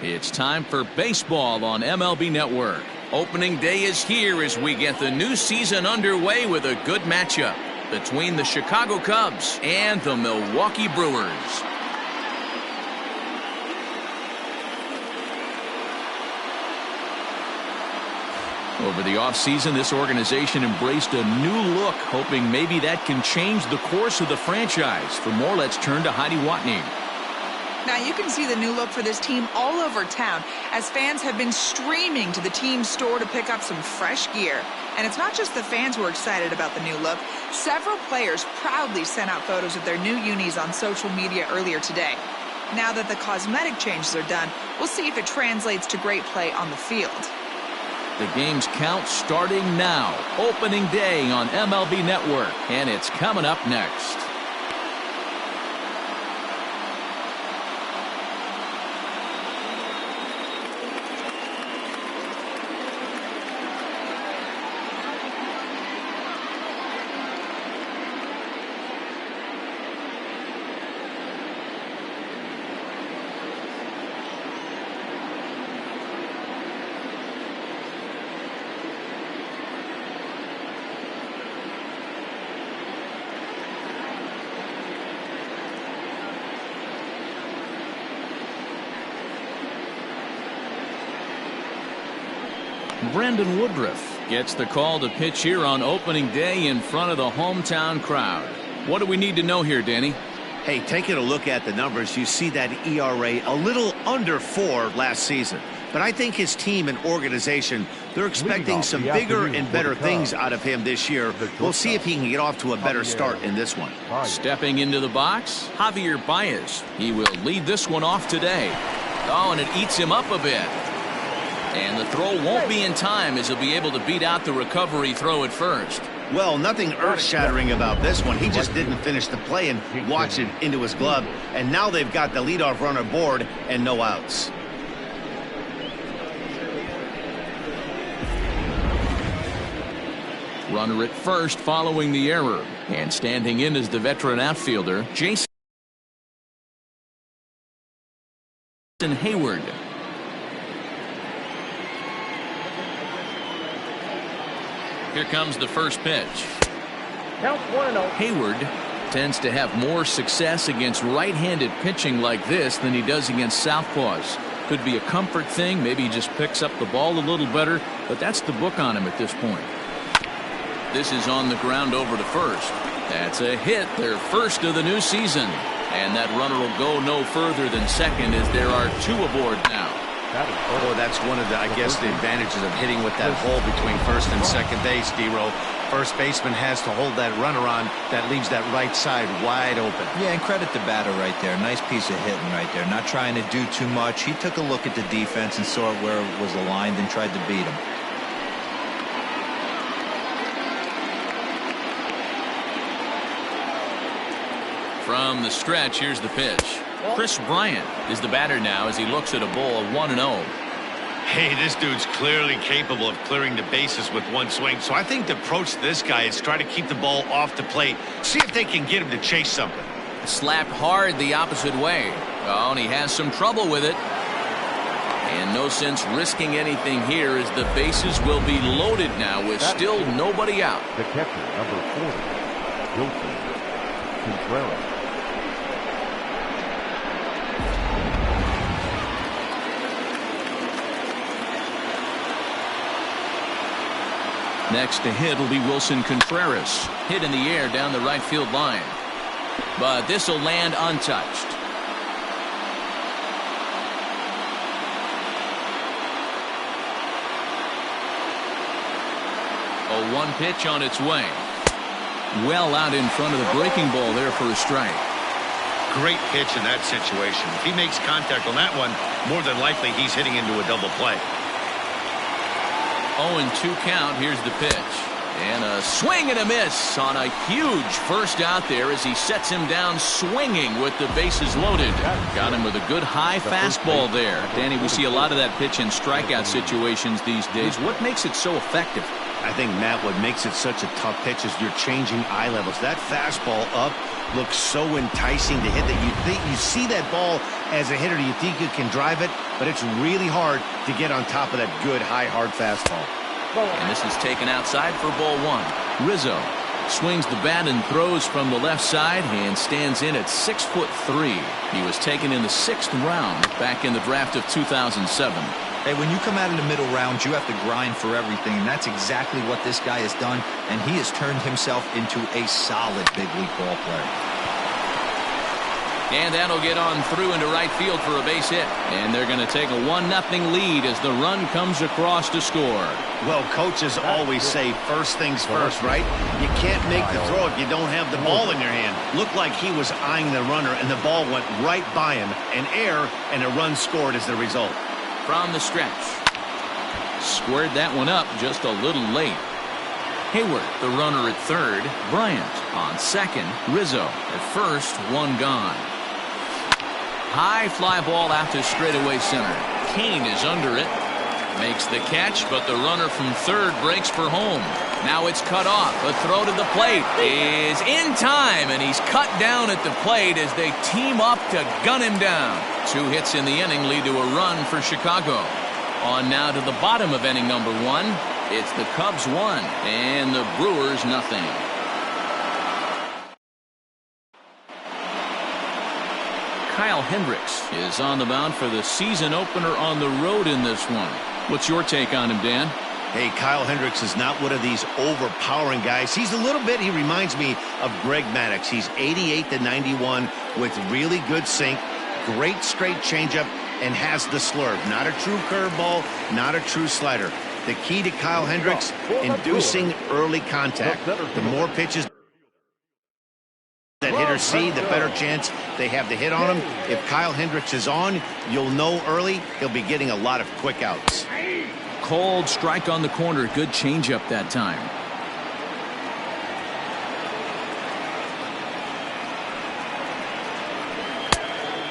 It's time for baseball on MLB Network. Opening day is here as we get the new season underway with a good matchup between the Chicago Cubs and the Milwaukee Brewers. Over the offseason, this organization embraced a new look, hoping maybe that can change the course of the franchise. For more, let's turn to Heidi Watney. Now you can see the new look for this team all over town as fans have been streaming to the team store to pick up some fresh gear. And it's not just the fans who are excited about the new look. Several players proudly sent out photos of their new unis on social media earlier today. Now that the cosmetic changes are done, we'll see if it translates to great play on the field. The game's count starting now. Opening day on MLB Network, and it's coming up next. Brandon Woodruff gets the call to pitch here on opening day in front of the hometown crowd. What do we need to know here, Danny? Hey, taking a look at the numbers, you see that ERA a little under 4 last season. But I think his team and organization, they're expecting some bigger and better things out of him this year. We'll see if he can get off to a better start in this one. Stepping into the box, Javier Baez. He will lead this one off today. Oh, and it eats him up a bit. And the throw won't be in time as he'll be able to beat out the recovery throw at first. Well, nothing earth-shattering about this one. He just didn't finish the play and watch it into his glove. And now they've got the leadoff runner aboard and no outs. Runner at first following the error. And standing in is the veteran outfielder, Jason Hayward. Here comes the first pitch. Count 1-0. Hayward tends to have more success against right-handed pitching like this than he does against southpaws. Could be a comfort thing. Maybe he just picks up the ball a little better, but that's the book on him at this point. This is on the ground over to first. That's a hit, their first of the new season. And that runner will go no further than second as there are 2 aboard now. Oh, that's one of the, I guess, the advantages of hitting with that hole between first and second base, D-Row. First baseman has to hold that runner on. That leaves that right side wide open. Yeah, and credit the batter right there. Nice piece of hitting right there. Not trying to do too much. He took a look at the defense and saw where it was aligned and tried to beat him. From the stretch, here's the pitch. Chris Bryant is the batter now as he looks at a ball of 1-0. Hey, this dude's clearly capable of clearing the bases with one swing. So I think the approach to this guy is try to keep the ball off the plate. See if they can get him to chase something. Slapped hard the opposite way. Oh, and he has some trouble with it. And no sense risking anything here as the bases will be loaded now with still nobody out. The catcher, number 40, Wilson Contreras. Next to hit will be Wilson Contreras. Hit in the air down the right field line. But this will land untouched. A 1 pitch on its way. Well out in front of the breaking ball there for a strike. Great pitch in that situation. If he makes contact on that one, more than likely he's hitting into a double play. 0-2 count. Here's the pitch. And a swing and a miss on a huge first out there as he sets him down swinging with the bases loaded. Got him with a good high fastball there. Danny, we see a lot of that pitch in strikeout situations these days. What makes it so effective? I think, Matt, what makes it such a tough pitch is you're changing eye levels. That fastball up looks so enticing to hit that you see that ball As a hitter, you think you can drive it, but it's really hard to get on top of that good, high, hard fastball. And this is taken outside for ball one. Rizzo swings the bat and throws from the left side and stands in at 6'3". He was taken in the 6th round back in the draft of 2007. Hey, when you come out in the middle rounds, you have to grind for everything, and that's exactly what this guy has done, and he has turned himself into a solid big league ball player. And that'll get on through into right field for a base hit. And they're going to take a 1-0 lead as the run comes across to score. Well, coaches always say first things first, right? You can't make the throw if you don't have the ball in your hand. Looked like he was eyeing the runner, and the ball went right by him. An error, and a run scored as the result. From the stretch. Squared that one up just a little late. Hayward, the runner at third. Bryant on second. Rizzo at first, one gone. High fly ball out to straightaway center. Kane is under it. Makes the catch, but the runner from third breaks for home. Now it's cut off. A throw to the plate is in time, and he's cut down at the plate as they team up to gun him down. 2 hits in the inning lead to a run for Chicago. On now to the bottom of inning number 1. It's the Cubs 1 and the Brewers nothing. Kyle Hendricks is on the mound for the season opener on the road in this one. What's your take on him, Dan? Hey, Kyle Hendricks is not one of these overpowering guys. He reminds me of Greg Maddux. He's 88 to 91 with really good sink, great straight changeup, and has the slurve. Not a true curveball, not a true slider. The key to Kyle Hendricks, inducing early contact. The more pitches that hitters see, the better chance they have to hit on him. If Kyle Hendricks is on, you'll know early he'll be getting a lot of quick outs. Cold strike on the corner. Good changeup that time.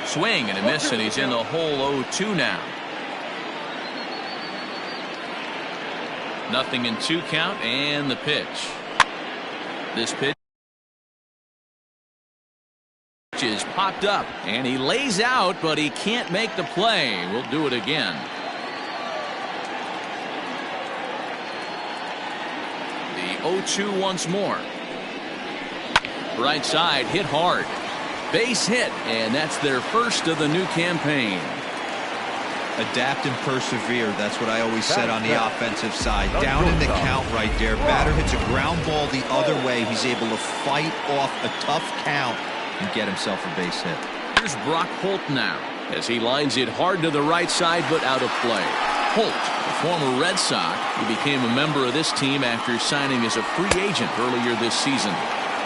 Swing and a miss, and he's in the hole 0-2 now. Nothing in 2 count, and the pitch. This pitch is popped up, and he lays out, but he can't make the play. We'll do it again. The 0-2 once more. Right side hit hard. Base hit, and that's their first of the new campaign. Adapt and persevere. That's what I always said on the offensive side. Down in the count right there. Batter hits a ground ball the other way. He's able to fight off a tough count and get himself a base hit. Here's Brock Holt now as he lines it hard to the right side, but out of play. Holt, a former Red Sox, who became a member of this team after signing as a free agent earlier this season.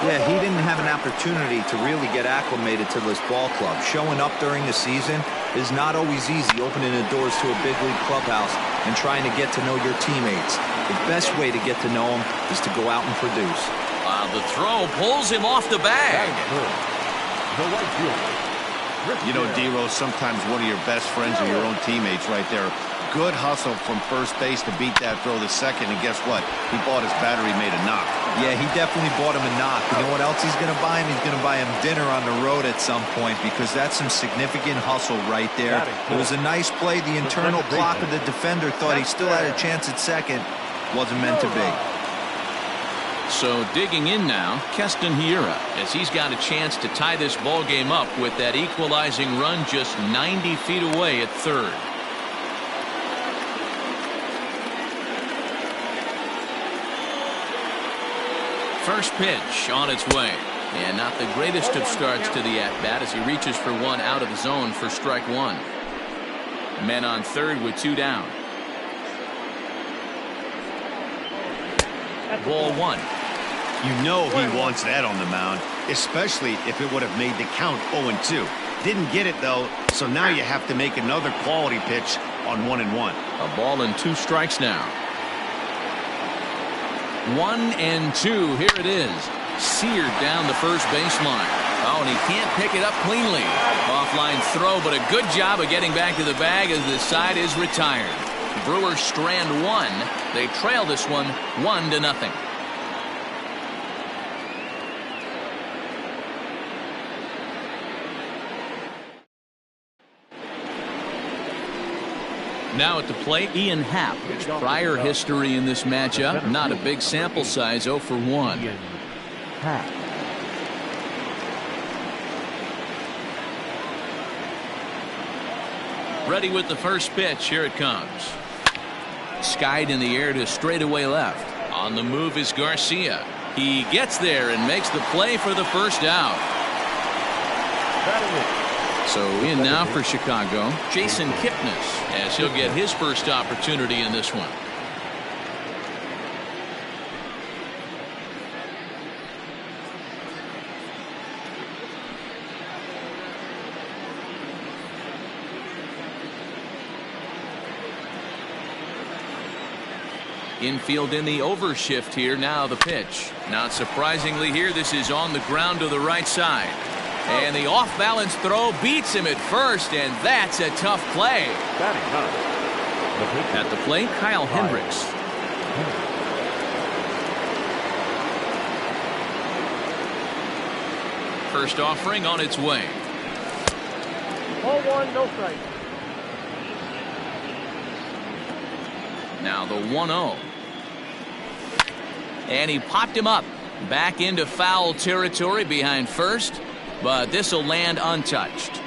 Yeah, he didn't have an opportunity to really get acclimated to this ball club. Showing up during the season is not always easy, opening the doors to a big league clubhouse and trying to get to know your teammates. The best way to get to know them is to go out and produce. The throw pulls him off the bag. You know, D-Rose, sometimes one of your best friends are your own teammates right there. Good hustle from first base to beat that throw to second, and guess what? He bought his batter, he made a knock. Yeah, he definitely bought him a knock. You know what else he's going to buy him? He's going to buy him dinner on the road at some point, because that's some significant hustle right there. It was a nice play. The internal clock of the defender thought he still had a chance at second. Wasn't meant to be. So digging in now, Keston Hiura, as he's got a chance to tie this ball game up with that equalizing run just 90 feet away at third. First pitch on its way, and not the greatest of starts to the at-bat as he reaches for one out of the zone for strike 1. Men on third with 2 down. Ball 1. You know he wants that on the mound, especially if it would have made the count 0-2. Didn't get it, though, so now you have to make another quality pitch on 1-1. A ball and 2 strikes now. 1-2. Here it is. Seared down the first baseline. Oh, and he can't pick it up cleanly. Offline throw, but a good job of getting back to the bag as the side is retired. Brewers strand 1. They trail this one 1-0. Now at the plate, Ian Happ. His prior history in this matchup, not a big sample size, 0 for 1. Ian Happ. Ready with the first pitch. Here it comes. Skied in the air to straightaway left. On the move is Garcia. He gets there and makes the play for the first out. So in now for Chicago, Jason Kipnis, as he'll get his first opportunity in this one. Infield in the overshift here. Now the pitch. Not surprisingly here, this is on the ground to the right side. And the off-balance throw beats him at first, and that's a tough play. At the plate, Kyle Hendricks. First offering on its way. 0-1, no strike. Now the 1-0. And he popped him up. Back into foul territory behind first. But this will land untouched.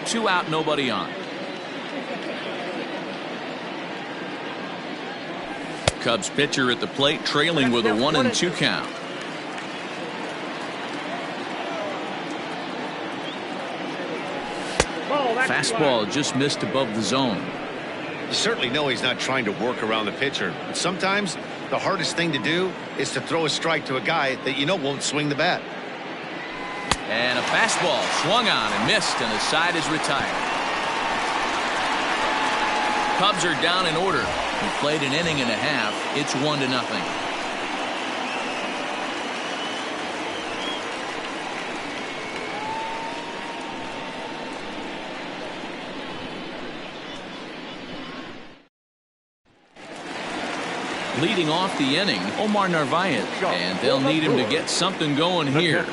2 out, nobody on. Cubs pitcher at the plate, trailing with a 1-2 count. Fastball just missed above the zone. You certainly know he's not trying to work around the pitcher. But sometimes the hardest thing to do is to throw a strike to a guy that you know won't swing the bat. And a fastball swung on and missed, and the side is retired. Cubs are down in order. He played an inning and a half. It's 1-0. Leading off the inning, Omar Narvaez, and they'll need him to get something going here.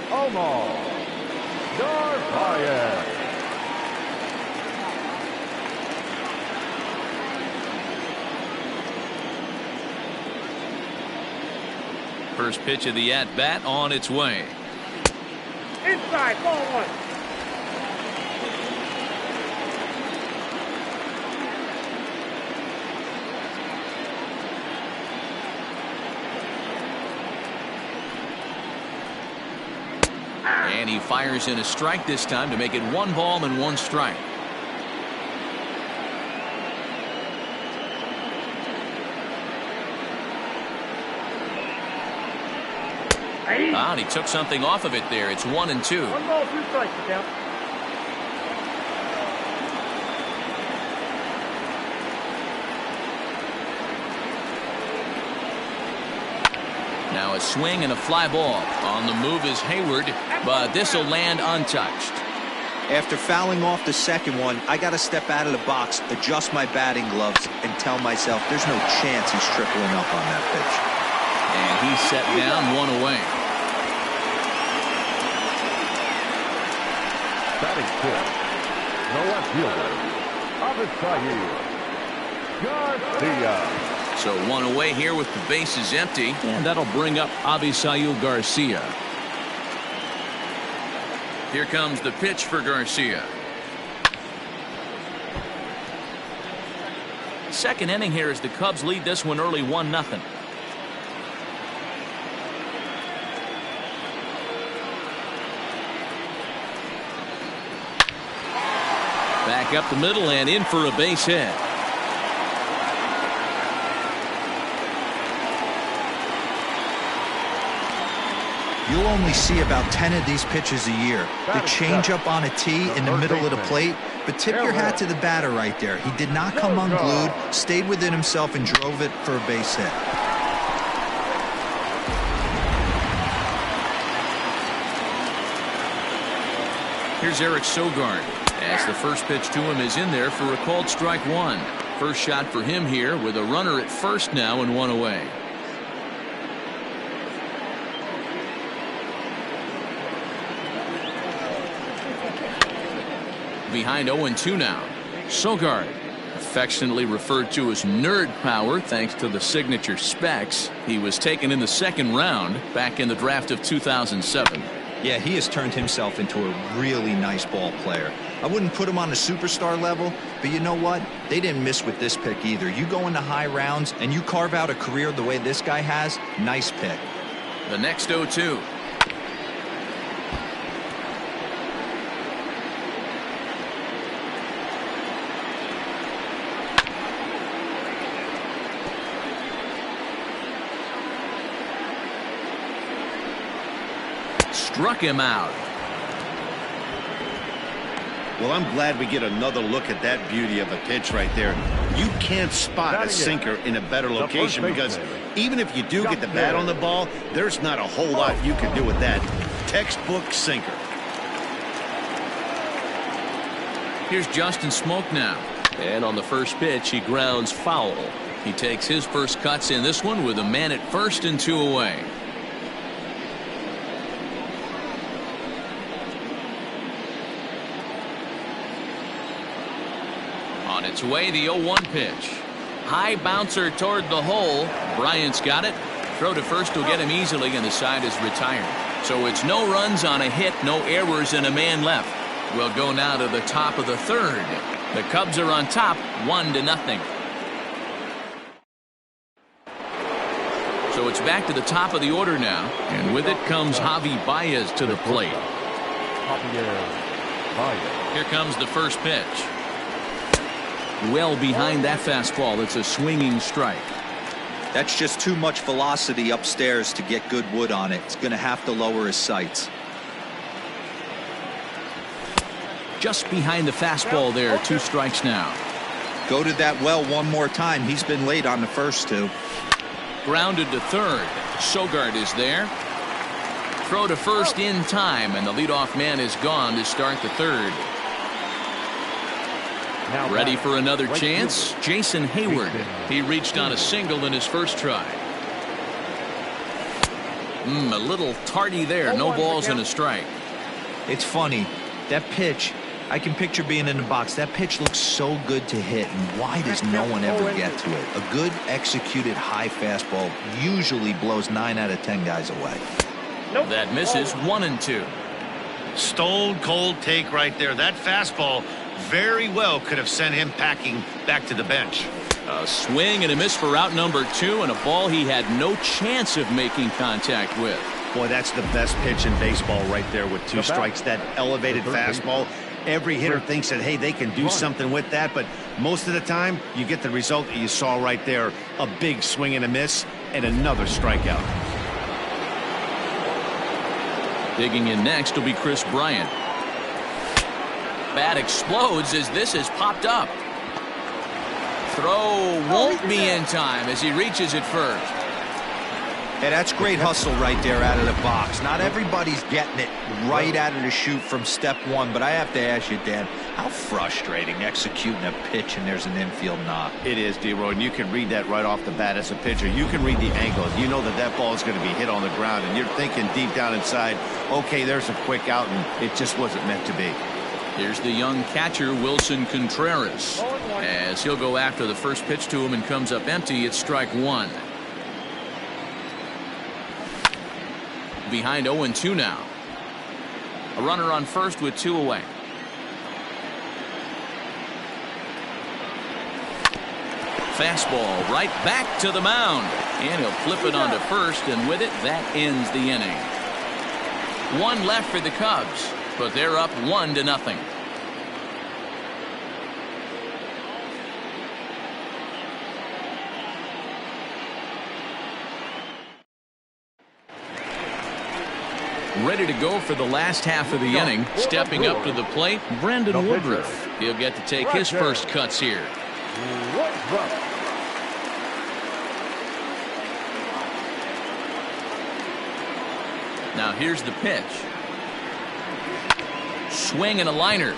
Omar Narvaez. First pitch of the at-bat on its way. Inside, ball 1. And he fires in a strike this time to make it 1 ball and 1 strike. And he took something off of it there. It's 1-2. 1 ball, 2 strikes, count. Now a swing and a fly ball. On the move is Hayward, but this will land untouched. After fouling off the second one, I got to step out of the box, adjust my batting gloves, and tell myself there's no chance he's tripling up on that pitch. And he's set down, 1 away. Batting fifth. No outfielder. Garcia. So 1 away here with the bases empty, and that'll bring up Avisail Garcia. Here comes the pitch for Garcia. Second inning here as the Cubs lead this one early 1-0. Back up the middle and in for a base hit. You'll only see about 10 of these pitches a year. The changeup on a tee in the middle of the plate, but tip your hat to the batter right there. He did not come unglued, stayed within himself, and drove it for a base hit. Here's Eric Sogard, as the first pitch to him is in there for a called strike 1. First shot for him here with a runner at first now and 1 away. Behind 0-2 now. Sogard Affectionately referred to as nerd power thanks to the signature specs. He was taken in the second round back in the draft of 2007. Yeah, he has turned himself into a really nice ball player. I wouldn't put him on a superstar level, but you know what? They didn't miss with this pick either. You go into high rounds and you carve out a career the way this guy has, nice pick. The next 0-2. Struck him out. Well, I'm glad we get another look at that beauty of a pitch right there. You can't spot a sinker in a better location because even if you do get the bat on the ball, there's not a whole lot you can do with that. Textbook sinker. Here's Justin Smoke now. And on the first pitch, he grounds foul. He takes his first cuts in this one with a man at first and 2 away. On its way, the 0-1 pitch. High bouncer toward the hole. Bryant's got it. Throw to first will get him easily, and the side is retired. So it's no runs on a hit, no errors, and a man left. We'll go now to the top of the third. The Cubs are on top, 1-0. So it's back to the top of the order now, and with it comes Javi Baez to the plate. Here comes the first pitch. Well behind that fastball. It's a swinging strike. That's just too much velocity upstairs to get good wood on it. It's going to have to lower his sights. Just behind the fastball there. 2 strikes now. Go to that well one more time. He's been late on the first 2. Grounded to third. Sogard is there. Throw to first in time, and the leadoff man is gone to start the third. Ready for another chance? Jason Hayward. He reached on a single in his first try. A little tardy there. No balls and a strike. It's funny. That pitch, I can picture being in the box. That pitch looks so good to hit, and why does no one ever get to it? A good executed high fastball usually blows 9 out of 10 guys away. That misses. 1-2. Stone cold take right there. That fastball very well could have sent him packing back to the bench. A swing and a miss for out number 2, and a ball he had no chance of making contact with. Boy, that's the best pitch in baseball right there with 2 strikes. That elevated fastball. Every hitter thinks that, hey, they can do something with that, but most of the time you get the result that you saw right there. A big swing and a miss and another strikeout. Digging in next will be Chris Bryant. Bat explodes as this is popped up. Throw won't be in time as he reaches it first. Hey, that's great hustle right there out of the box. Not everybody's getting it right out of the chute from step 1, but I have to ask you, Dan, how frustrating executing a pitch and there's an infield knock. It is, D-Roy, and you can read that right off the bat as a pitcher. You can read the angle. You know that that ball is going to be hit on the ground, and you're thinking deep down inside, okay, there's a quick out, and it just wasn't meant to be. Here's the young catcher, Wilson Contreras. As he'll go after the first pitch to him and comes up empty, it's strike 1. Behind 0-2 now. A runner on first with 2 away. Fastball right back to the mound. And he'll flip it onto first, and with it, that ends the inning. 1 left for the Cubs, but they're up 1-0. Ready to go for the last half of the inning. Stepping up to the plate, Brandon Woodruff. He'll get to take his first cuts here. Now here's the pitch. Swing and a liner.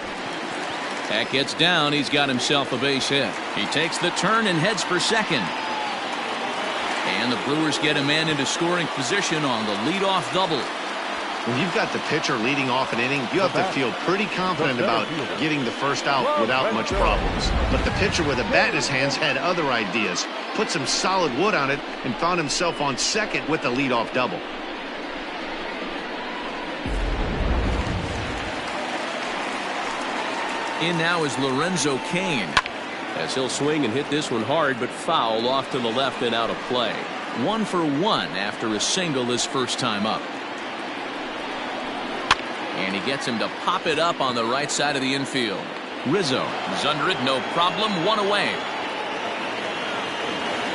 That gets down. He's got himself a base hit. He takes the turn and heads for second. And the Brewers get a man into scoring position on the leadoff double. When you've got the pitcher leading off an inning, you have to feel pretty confident about getting the first out without much problems. But the pitcher with a bat in his hands had other ideas, put some solid wood on it, and found himself on second with the leadoff double. In now is Lorenzo Cain, as he'll swing and hit this one hard, but foul off to the left and out of play. 1 for 1 after a single his first time up. And he gets him to pop it up on the right side of the infield. Rizzo is under it, no problem, 1 away.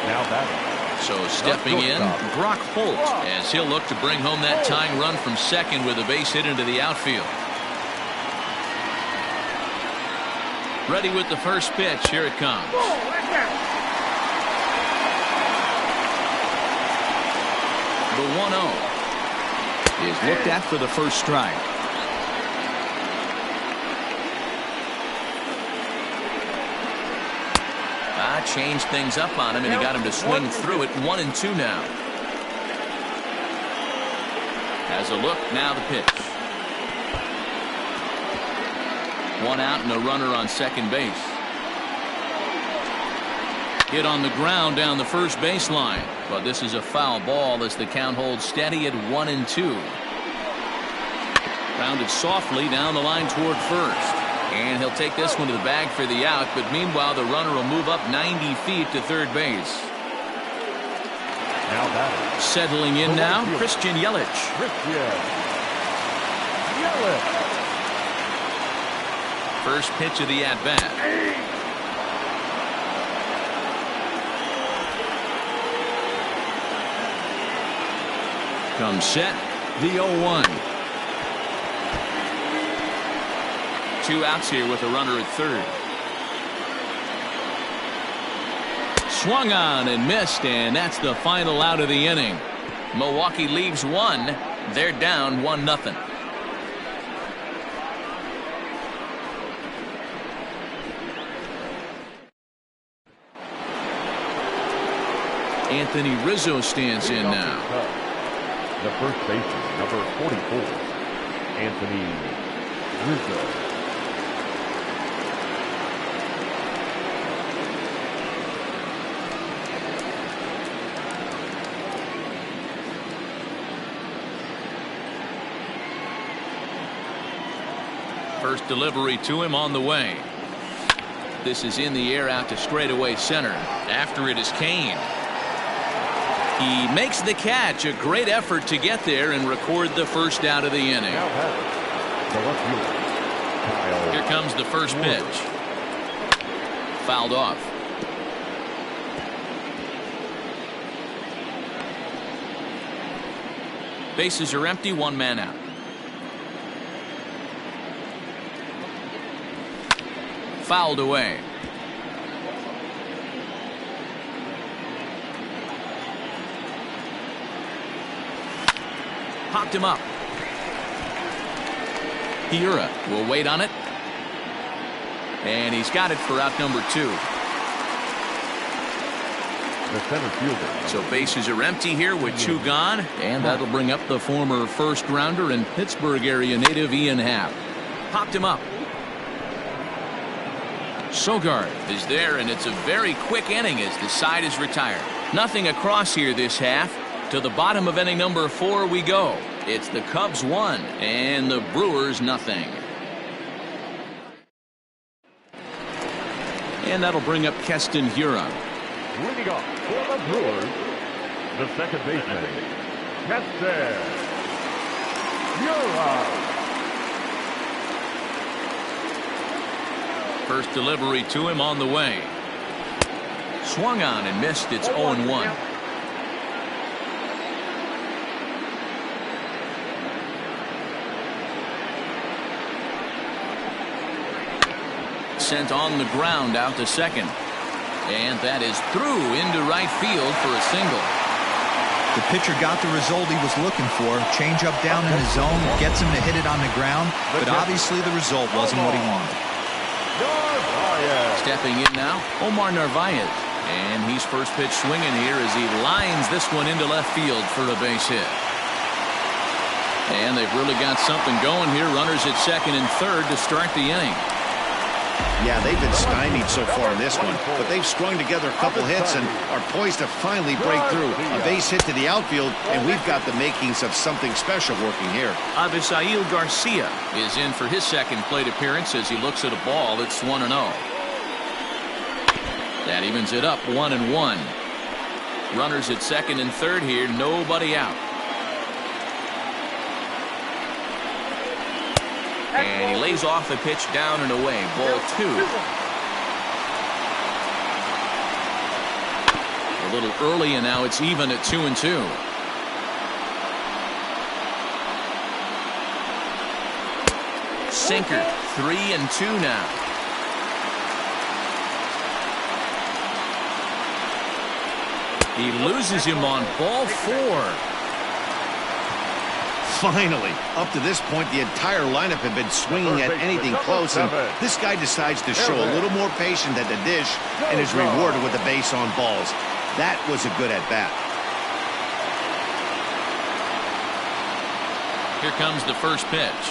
Now that. So stepping in, Brock Holt, as he'll look to bring home that tying run from second with a base hit into the outfield. Ready with the first pitch. Here it comes. The 1-0 is looked at for the first strike. Changed things up on him, and he got him to swing through it. 1-2 now. Has a look, now the pitch. 1 out and a runner on second base. Hit on the ground down the first baseline, but this is a foul ball as the count holds steady at 1-2. Rounded softly down the line toward first. And he'll take this one to the bag for the out, but meanwhile the runner will move up 90 feet to third base. Now that. Settling in now, Christian Yelich. First pitch of the at-bat. Comes set, the 0-1. 2 outs here with a runner at third. Swung on and missed, and that's the final out of the inning. Milwaukee leaves 1. They're down 1-0. Anthony Rizzo stands in now. The first baseman, number 44, Anthony Rizzo. First delivery to him on the way. This is in the air out to straightaway center. After it is Cain. He makes the catch. A great effort to get there and record the first out of the inning. Here comes the first pitch. Fouled off. Bases are empty, 1 man out. Fouled away. Popped him up. Hiura will wait on it. And he's got it for out number 2. The center fielder. So bases are empty here with 2 gone. And that'll bring up the former first rounder and Pittsburgh area native Ian Happ. Popped him up. Sogard is there, and it's a very quick inning as the side is retired. Nothing across here this half. To the bottom of inning number 4 we go. It's the Cubs 1 and the Brewers nothing. And that'll bring up Keston Hiura. Leading off for the Brewers, the second baseman, Keston Hiura. First delivery to him on the way. Swung on and missed. It's 0-1. Sent on the ground out to second. And that is through into right field for a single. The pitcher got the result he was looking for. Change up down in his zone, gets him to hit it on the ground, but obviously the result wasn't what he wanted. Stepping in now, Omar Narvaez. And he's first pitch swinging here as he lines this one into left field for a base hit. And they've really got something going here. Runners at second and third to start the inning. Yeah, they've been stymied so far in this one, but they've strung together a couple hits and are poised to finally break through. A base hit to the outfield, and we've got the makings of something special working here. Avisail Garcia is in for his second plate appearance as he looks at a ball. It's 1-0. That evens it up 1-1. Runners at second and third here, nobody out. And he lays off the pitch down and away. Ball 2. A little early, and now it's even at 2-2. Sinker, 3-2 now. He loses him on ball 4. Finally, up to this point, the entire lineup had been swinging at anything close, and this guy decides to show a little more patience at the dish and is rewarded with a base on balls. That was a good at-bat. Here comes the first pitch.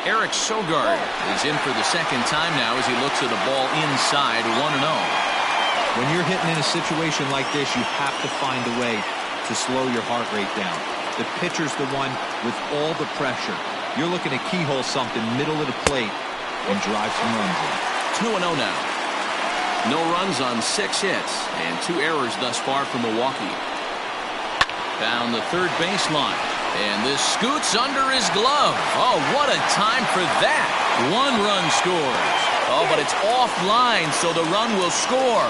Eric Sogard is in for the second time now as he looks at a ball inside. 1-0. When you're hitting in a situation like this, you have to find a way to slow your heart rate down. The pitcher's the one with all the pressure. You're looking to keyhole something middle of the plate and drive some runs in. 2-0 now. No runs on 6 hits and 2 errors thus far from Milwaukee. Down the third baseline. And this scoots under his glove. Oh, what a time for that. 1 run scores. Oh, but it's offline, so the run will score.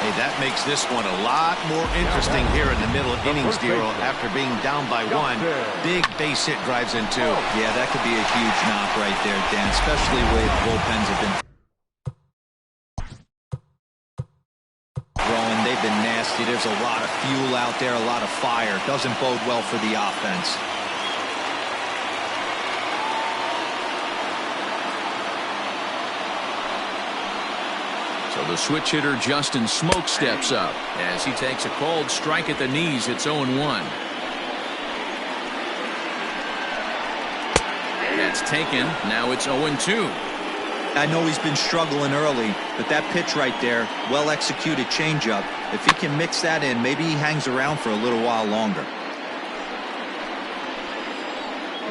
Hey, that makes this one a lot more interesting here in the middle innings, Dero. After being down by 1, big base hit drives in 2. Yeah, that could be a huge knock right there, Dan, especially the way the bullpens have been throwing. They've been nasty. There's a lot of fuel out there, a lot of fire. Doesn't bode well for the offense. So the switch hitter Justin Smoke steps up as he takes a called strike at the knees. It's 0-1. That's taken. Now it's 0-2. I know he's been struggling early, but that pitch right there, well executed changeup. If he can mix that in, maybe he hangs around for a little while longer.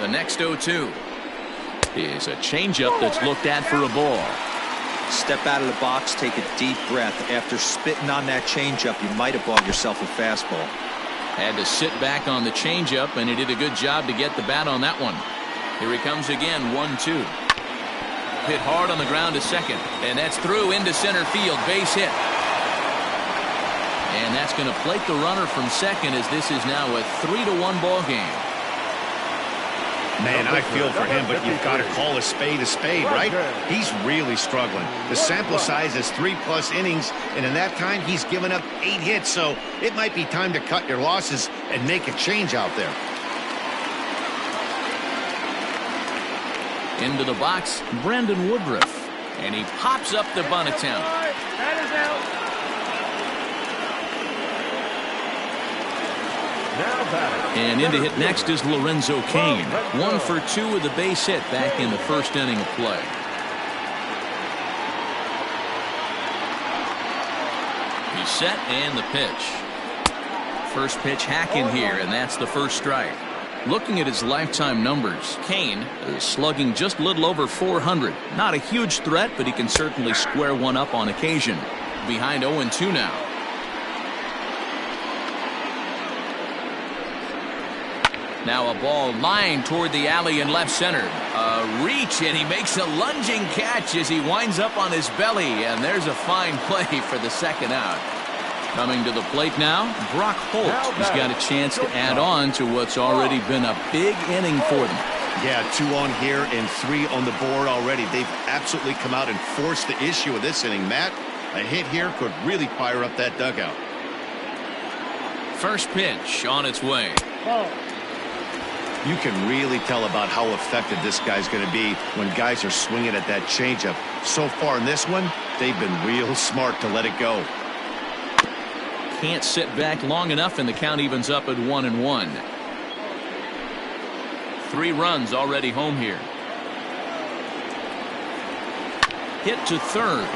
The next 0-2 is a changeup that's looked at for a ball. Step out of the box, take a deep breath. After spitting on that changeup, you might have bought yourself a fastball. Had to sit back on the changeup, and he did a good job to get the bat on that one. Here he comes again, 1-2. Hit hard on the ground to second, and that's through into center field. Base hit. And that's going to plate the runner from second as this is now a 3-1 ball game. Man, I feel for him, but you've got to call a spade, right? He's really struggling. The sample size is 3+ innings, and in that time, he's given up 8 hits, so it might be time to cut your losses and make a change out there. Into the box, Brandon Woodruff, and he pops up the bunt attempt. That is out. And in to hit next is Lorenzo Cain. 1 for 2 with a base hit back in the first inning of play. He's set and the pitch. First pitch hacking here, and that's the first strike. Looking at his lifetime numbers, Cain is slugging just a little over 400. Not a huge threat, but he can certainly square one up on occasion. Behind 0-2 now. Now a ball lined toward the alley in left center. A reach, and he makes a lunging catch as he winds up on his belly. And there's a fine play for the second out. Coming to the plate now, Brock Holt has got a chance to add on to what's already been a big inning for them. Yeah, 2 on here and 3 on the board already. They've absolutely come out and forced the issue of this inning. Matt, a hit here could really fire up that dugout. First pitch on its way. You can really tell about how effective this guy's going to be when guys are swinging at that changeup. So far in this one, they've been real smart to let it go. Can't sit back long enough, and the count evens up at 1-1. 3 runs already home here. Hit to third.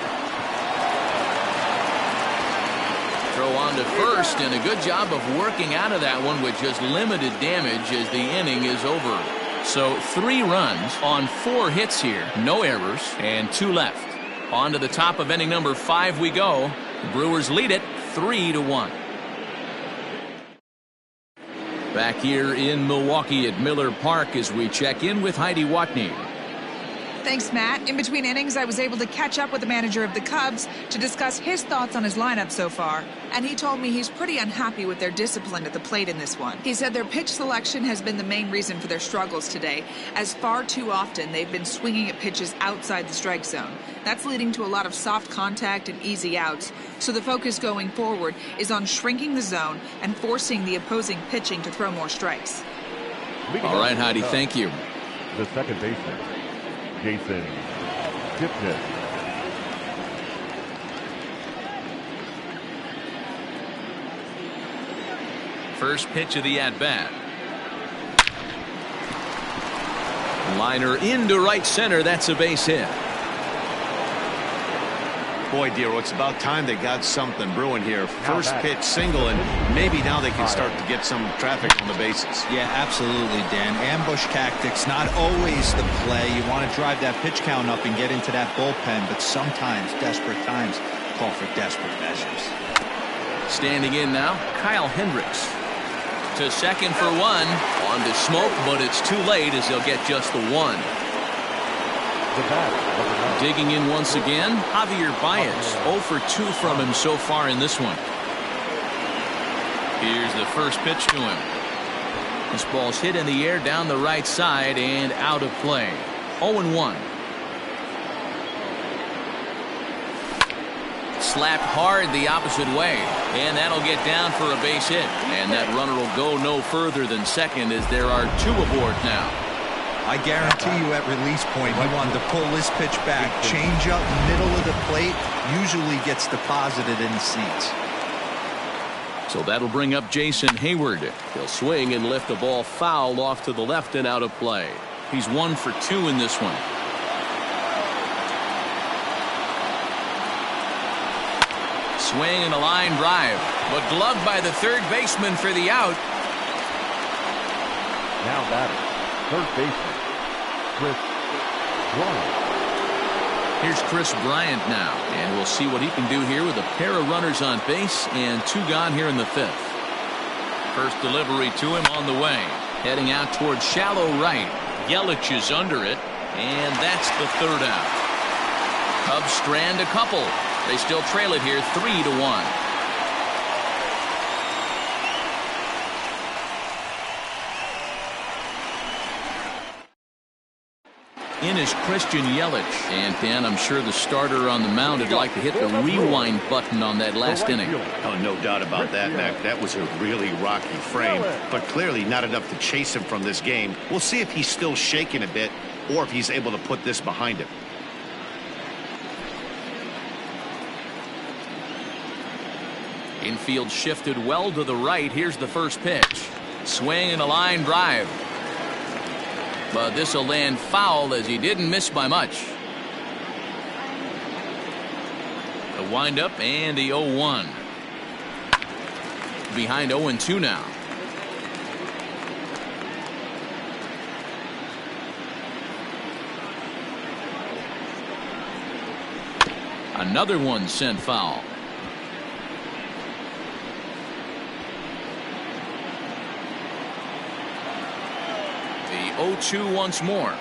Throw on to first, and a good job of working out of that one with just limited damage as the inning is over. So 3 runs on 4 hits here, no errors, and 2 left. On to the top of inning number 5 we go. The Brewers lead it 3-1. Back here in Milwaukee at Miller Park as we check in with Heidi Watney. Thanks, Matt. In between innings, I was able to catch up with the manager of the Cubs to discuss his thoughts on his lineup so far. And he told me he's pretty unhappy with their discipline at the plate in this one. He said their pitch selection has been the main reason for their struggles today, as far too often they've been swinging at pitches outside the strike zone. That's leading to a lot of soft contact and easy outs. So the focus going forward is on shrinking the zone and forcing the opposing pitching to throw more strikes. All right, Heidi, thank you. The second baseman, Jason Gibson. First pitch of the at-bat. Liner into right center. That's a base hit. Boy, Dero, it's about time they got something brewing here. First pitch single, and maybe now they can start to get some traffic on the bases. Yeah, absolutely, Dan. Ambush tactics, not always the play. You want to drive that pitch count up and get into that bullpen, but sometimes desperate times call for desperate measures. Standing in now, Kyle Hendricks. To second for 1. On to Smoke, but it's too late as they'll get just the 1. Digging in once again, Javier Baez. 0 for 2 from him so far in this one. Here's the first pitch to him. This ball's hit in the air down the right side and out of play. 0-1. Slapped hard the opposite way, and that'll get down for a base hit. And that runner will go no further than second as there are 2 aboard now. I guarantee you at release point he wanted to pull this pitch back. Change up middle of the plate usually gets deposited in the seats. So that'll bring up Jason Hayward. He'll swing and lift the ball foul off to the left and out of play. He's 1 for 2 in this one. Swing and a line drive, but gloved by the third baseman for the out. Now batter, third baseman, Chris Bryant. Here's Chris Bryant now, and we'll see what he can do here with a pair of runners on base and 2 gone here in the 5th. First delivery to him on the way. Heading out towards shallow right. Yelich is under it, and that's the 3rd out. Cubs strand a couple. They still trail it here 3-1. In is Christian Yelich. And Dan, I'm sure the starter on the mound would like to hit the rewind button on that last inning. Oh, no doubt about that, Mac. That was a really rocky frame, but clearly not enough to chase him from this game. We'll see if he's still shaking a bit or if he's able to put this behind him. Infield shifted well to the right. Here's the first pitch. Swing and a line drive. But this will land foul as he didn't miss by much. The windup and the 0-1. Behind 0-2 now. Another one sent foul. The 0-2 once more.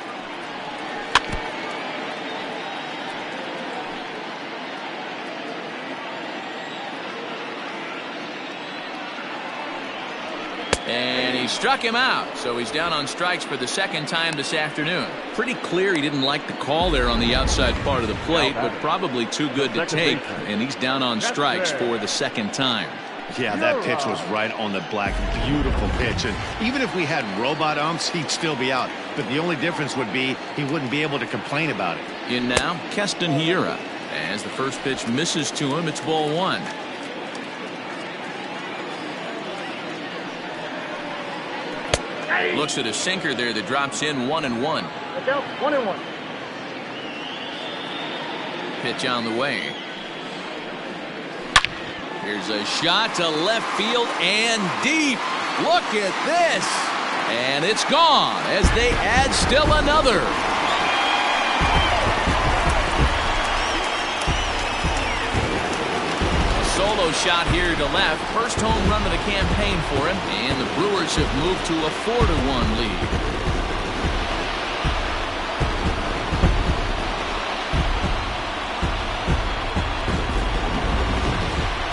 And he struck him out, so he's down on strikes for the 2nd time this afternoon. Pretty clear he didn't like the call there on the outside part of the plate, but probably too good to take, and he's down on strikes for the 2nd time. Yeah, that pitch was right on the black. Beautiful pitch. And even if we had robot umps, he'd still be out. But the only difference would be he wouldn't be able to complain about it. In now, Keston Hiura. As the first pitch misses to him, it's ball 1. Looks at a sinker there that drops in 1-1. Look out, 1-1. Pitch on the way. Here's a shot to left field and deep. Look at this. And it's gone as they add still another. Solo shot here to left. First home run of the campaign for him, and the Brewers have moved to a 4-1 lead.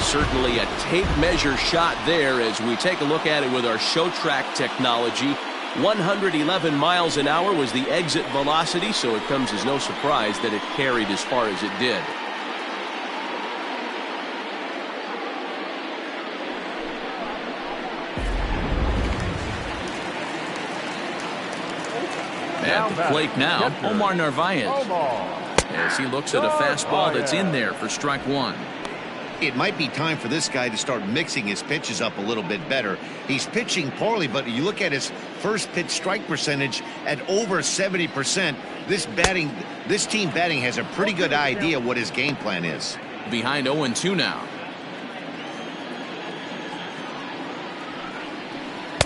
Certainly a tape measure shot there as we take a look at it with our show track technology. 111 miles an hour was the exit velocity, so it comes as no surprise that it carried as far as it did. At the plate now, Omar Narvaez, as he looks at a fastball that's in there for strike one. It might be time for this guy to start mixing his pitches up a little bit better. He's pitching poorly, but you look at his first pitch strike percentage at over 70%. This team batting has a pretty good idea what his game plan is. Behind 0-2 now.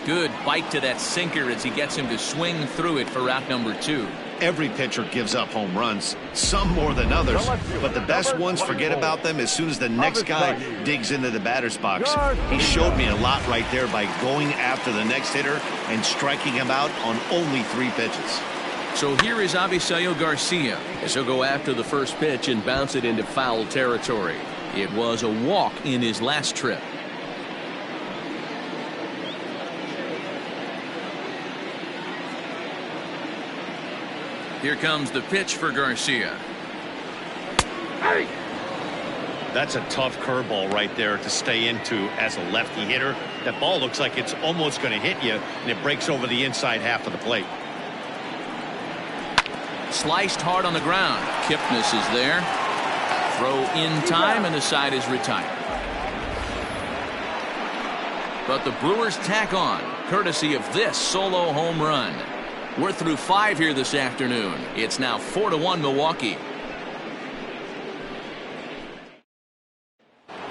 Good bite to that sinker as he gets him to swing through it for out number 2. Every pitcher gives up home runs, some more than others, but the best ones forget about them as soon as the next guy digs into the batter's box. He showed me a lot right there by going after the next hitter and striking him out on only 3 pitches. So here is Avisail Garcia as he'll go after the first pitch and bounce it into foul territory. It was a walk in his last trip. Here comes the pitch for Garcia. That's a tough curveball right there to stay into as a lefty hitter. That ball looks like it's almost going to hit you, and it breaks over the inside half of the plate. Sliced hard on the ground. Kipnis is there. Throw in time, and the side is retired. But the Brewers tack on, courtesy of this solo home run. We're through 5 here this afternoon. It's now 4-1 Milwaukee.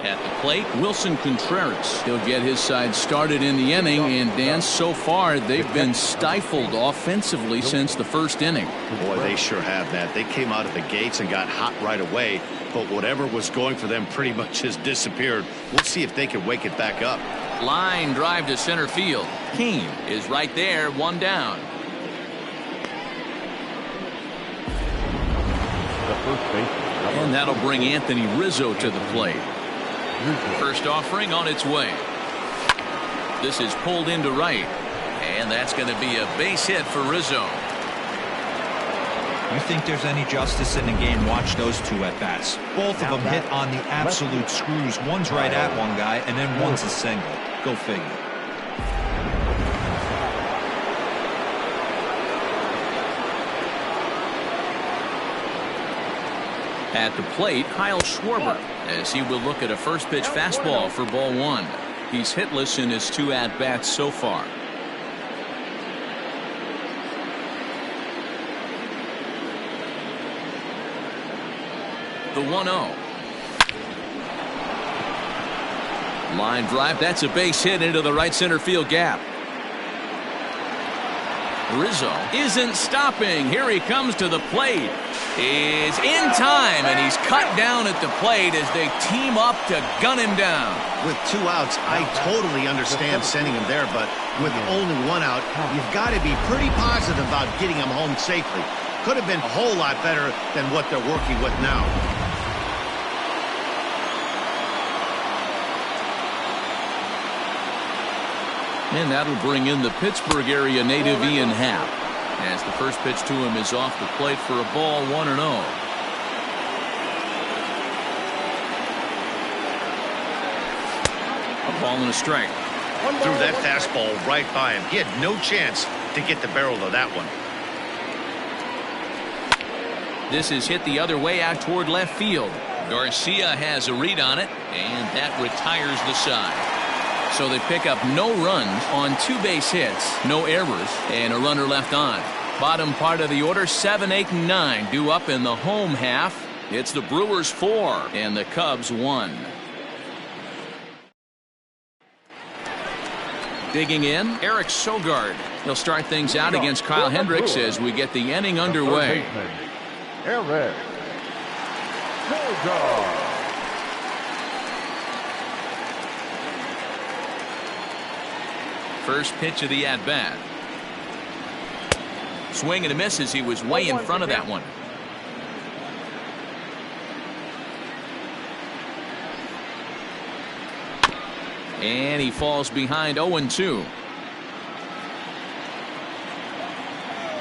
At the plate, Wilson Contreras. He'll get his side started in the inning, and Dan, so far they've been stifled offensively since the first inning. Boy, they sure have that. They came out of the gates and got hot right away, but whatever was going for them pretty much has disappeared. We'll see if they can wake it back up. Line drive to center field. Keane is right there, 1 down. And that'll bring Anthony Rizzo to the plate. First offering on its way. This is pulled into right, and that's going to be a base hit for Rizzo. You think there's any justice in the game? Watch those 2 at bats. Both of them hit on the absolute screws. One's right at one guy, and then one's a single. Go figure. At the plate, Kyle Schwarber, as he will look at a first pitch fastball for ball 1. He's hitless in his 2 at-bats so far. The 1-0. Line drive, that's a base hit into the right center field gap. Rizzo isn't stopping. Here he comes to the plate. Is in time, and he's cut down at the plate as they team up to gun him down. With 2 outs, I totally understand sending him there, but with only 1 out, you've got to be pretty positive about getting him home safely. Could have been a whole lot better than what they're working with now. And that'll bring in the Pittsburgh area native Ian Happ, as the first pitch to him is off the plate for a ball, 1-0. A ball and a strike. Threw that fastball right by him. He had no chance to get the barrel of that one. This is hit the other way out toward left field. Garcia has a read on it, and that retires the side. So they pick up no runs on 2 base hits, no errors, and a runner left on. Bottom part of the order, 7, 8, and 9 due up in the home half. It's the Brewers 4 and the Cubs 1. Digging in, Eric Sogard. He'll start things out against Kyle Hendricks as we get the inning underway. Eric Sogard. First pitch of the at-bat. Swing and a miss as he was way in front of that one. And he falls behind 0-2.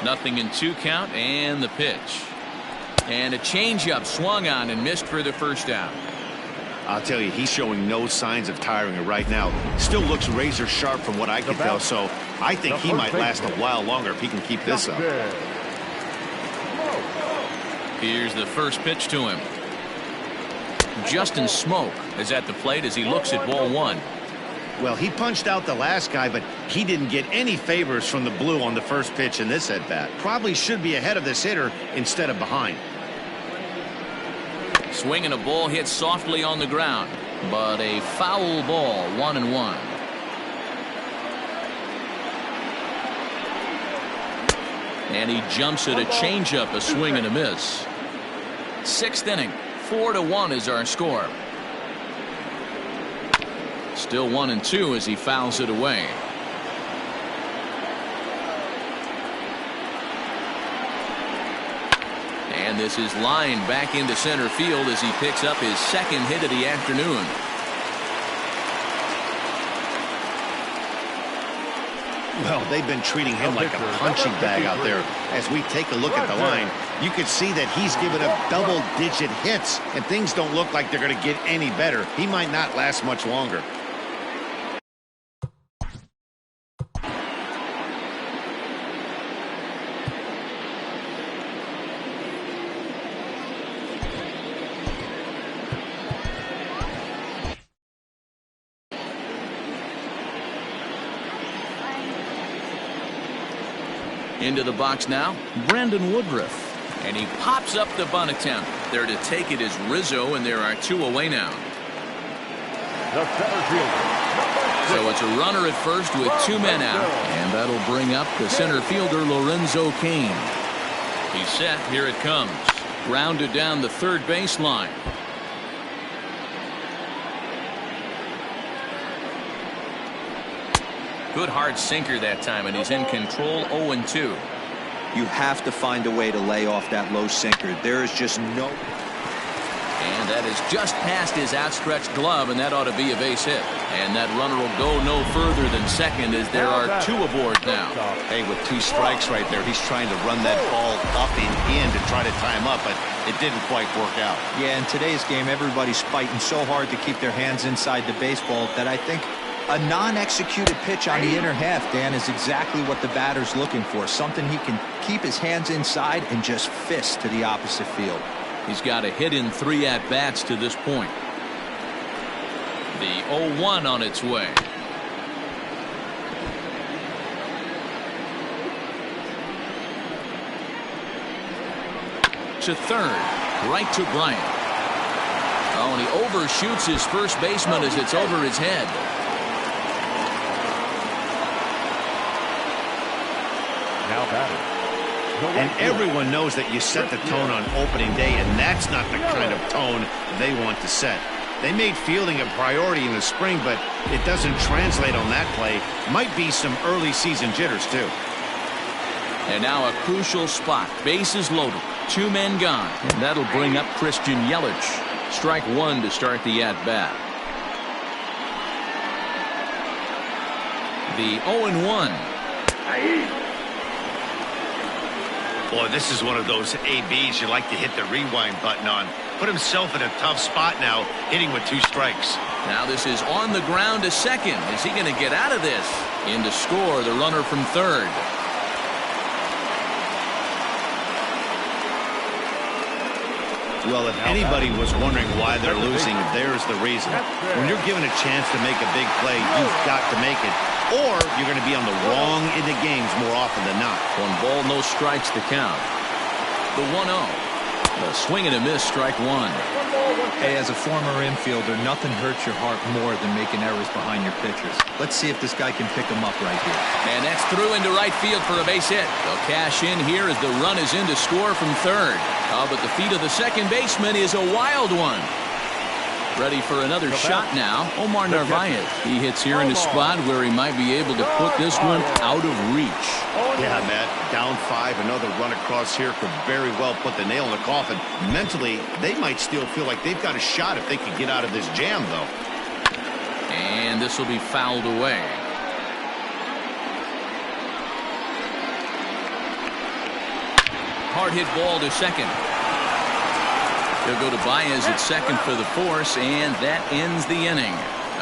Nothing in 2 count, and the pitch. And a changeup swung on and missed for the first out. I'll tell you, he's showing no signs of tiring right now. Still looks razor sharp from what I can tell, so I think he might last a while longer if he can keep this up. Here's the first pitch to him. Justin Smoke is at the plate as he looks at ball 1. Well, he punched out the last guy, but he didn't get any favors from the blue on the first pitch in this at-bat. Probably should be ahead of this hitter instead of behind. Swinging a ball hit softly on the ground, but a foul ball, 1-1. And he jumps at a changeup, a swing and a miss. 6th inning, 4-1 is our score. Still 1-2 as he fouls it away. And this is lined back into center field as he picks up his 2nd hit of the afternoon. Well, they've been treating him like a punching bag out there. As we take a look at the line, you can see that he's given up double-digit hits, and things don't look like they're going to get any better. He might not last much longer. Into the box now, Brandon Woodruff. And he pops up the bunt attempt. There to take it is Rizzo, and there are 2 away now. The center fielder. So it's a runner at first with 2 men out. And that'll bring up the center fielder, Lorenzo Cain. He's set. Here it comes. Grounded down the third baseline. Good hard sinker that time, and he's in control. 0-2. You have to find a way to lay off that low sinker. There is just no. And that is just past his outstretched glove, and that ought to be a base hit. And that runner will go no further than second as there are 2 aboard now. Hey, with 2 strikes right there, he's trying to run that ball up and in to try to tie him up, but it didn't quite work out. Yeah, in today's game, everybody's fighting so hard to keep their hands inside the baseball that I think a non-executed pitch on the inner half, Dan, is exactly what the batter's looking for. Something he can keep his hands inside and just fist to the opposite field. He's got a hit in 3 at-bats to this point. The 0-1 on its way. To third, right to Bryant. Oh, and he overshoots his first baseman as it's over his head. Now batting. And everyone knows that you set the tone on opening day, and that's not the kind of tone they want to set. They made fielding a priority in the spring, but it doesn't translate on that play. Might be some early season jitters, too. And now a crucial spot. Bases loaded. 2 men gone. And that'll bring up Christian Yelich. Strike 1 to start the at-bat. The 0-1. Boy, this is one of those ABs you like to hit the rewind button on. Put himself in a tough spot now, hitting with 2 strikes. Now this is on the ground to second. Is he going to get out of this? In to score, the runner from third. Well, if anybody was wondering why they're losing, there's the reason. When you're given a chance to make a big play, you've got to make it, or you're going to be on the wrong end of games more often than not. 1 ball, no strikes to count. The 1-0. A swing and a miss, strike 1. Hey, as a former infielder, nothing hurts your heart more than making errors behind your pitchers. Let's see if this guy can pick them up right here. And that's through into right field for a base hit. They'll cash in here as the run is in to score from third. Oh, but the feet of the second baseman is a wild one. Ready for another shot now. Omar Narvaez. He hits here in a spot where he might be able to put this one out of reach. Yeah, Matt, down 5, another run across here could very well put the nail in the coffin. Mentally, they might still feel like they've got a shot if they can get out of this jam, though. And this will be fouled away. Hard hit ball to second. He'll go to Baez at second for the force, and that ends the inning.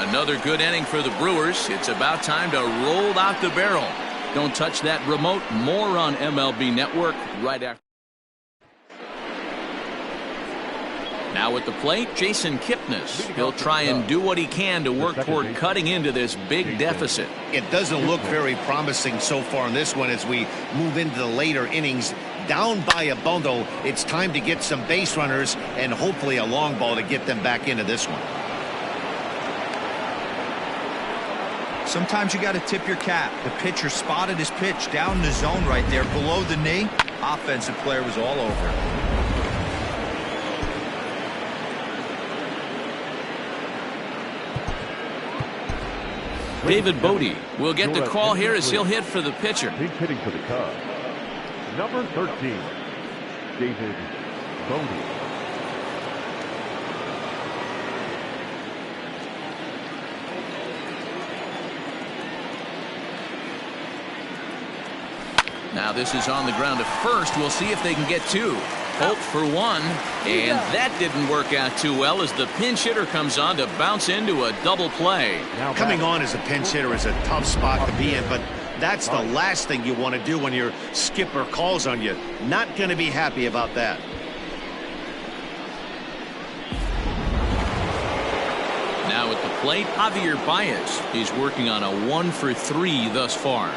Another good inning for the Brewers. It's about time to roll out the barrel. Don't touch that remote. More on MLB Network right after. Now at the plate, Jason Kipnis. He'll try and do what he can to work toward cutting into this big deficit. It doesn't look very promising so far in this one as we move into the later innings. Down by a bundle, it's time to get some base runners and hopefully a long ball to get them back into this one. Sometimes you got to tip your cap. The pitcher spotted his pitch down in the zone right there below the knee. Offensive player was all over it. David Bodie will get the call here as he'll hit for the pitcher. He's hitting for the Cubs. Number 13, David Bodie. Now this is on the ground at first. We'll see if they can get 2. Hope for 1, and that didn't work out too well as the pinch hitter comes on to bounce into a double play. Coming on as a pinch hitter is a tough spot to be in, but that's the last thing you want to do when your skipper calls on you. Not going to be happy about that. Now at the plate, Javier Baez. He's working on a 1-for-3 thus far.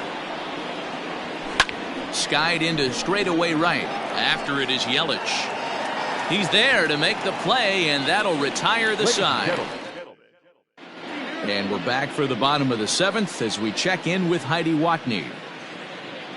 Skied into straightaway right. After it is Yelich. He's there to make the play, and that'll retire the side. And we're back for the bottom of the 7th as we check in with Heidi Watney.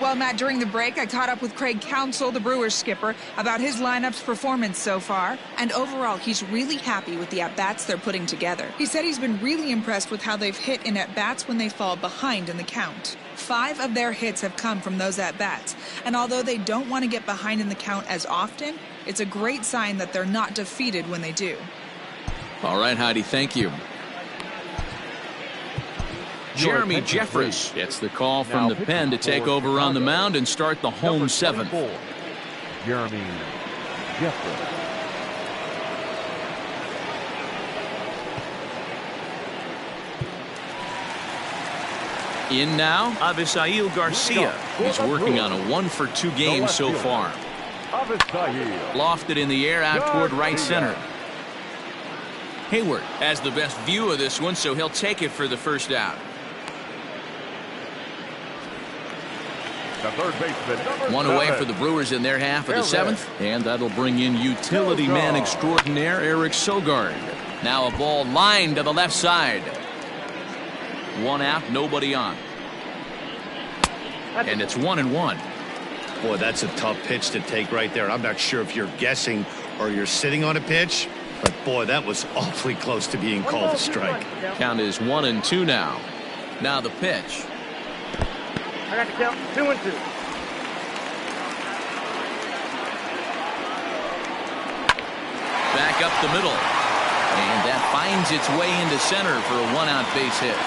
Well, Matt, during the break, I caught up with Craig Counsell, the Brewers skipper, about his lineup's performance so far. And overall, he's really happy with the at-bats they're putting together. He said he's been really impressed with how they've hit in at-bats when they fall behind in the count. 5 of their hits have come from those at-bats. And although they don't want to get behind in the count as often, it's a great sign that they're not defeated when they do. All right, Heidi, thank you. Jeremy Jeffress gets the call from the pen to take over on the mound and start the home 7th. Jeremy Jeffress. In now, Avisail Garcia. He's working on a 1-for-2 game so far. Lofted in the air out toward right center. Hayward has the best view of this one, so he'll take it for the first out. The third baseman, One away for the Brewers in their half of the 7th, and that'll bring in utility man extraordinaire Eric Sogard. Now a ball lined to the left side. 1 out, nobody on. And it's 1-1. Boy, that's a tough pitch to take right there. I'm not sure if you're guessing or you're sitting on a pitch, but boy, that was awfully close to being called a strike. Count is 1-2 now. Now the pitch. I got to count 2-2. Back up the middle. And that finds its way into center for a 1-out base hit.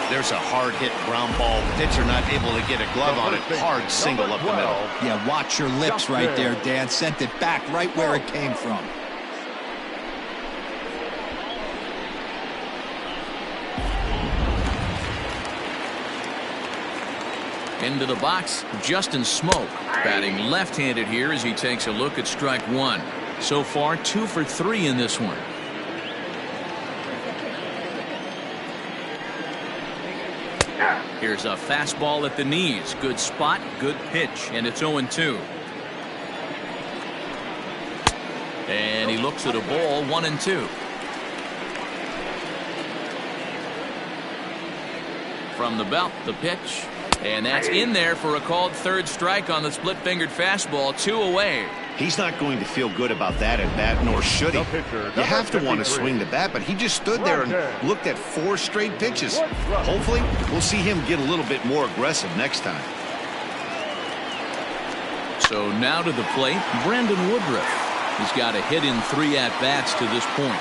There's a hard hit ground ball. Pitcher not able to get a glove on it. Hard single up the middle. Yeah, watch your lips right there, Dan. Sent it back right where it came from. Into the box, Justin Smoke, batting left-handed here as he takes a look at strike one. So far, 2 for 3 in this one. Here's a fastball at the knees. Good spot, good pitch, and it's 0-2. And he looks at a ball, 1-2. From the belt, the pitch. And that's in there for a called third strike on the split-fingered fastball. 2 away. He's not going to feel good about that at bat, nor should he. You have to want to swing the bat, but he just stood there and looked at 4 straight pitches. Hopefully, we'll see him get a little bit more aggressive next time. So now to the plate, Brandon Woodruff. He's got a hit in 3 at-bats to this point.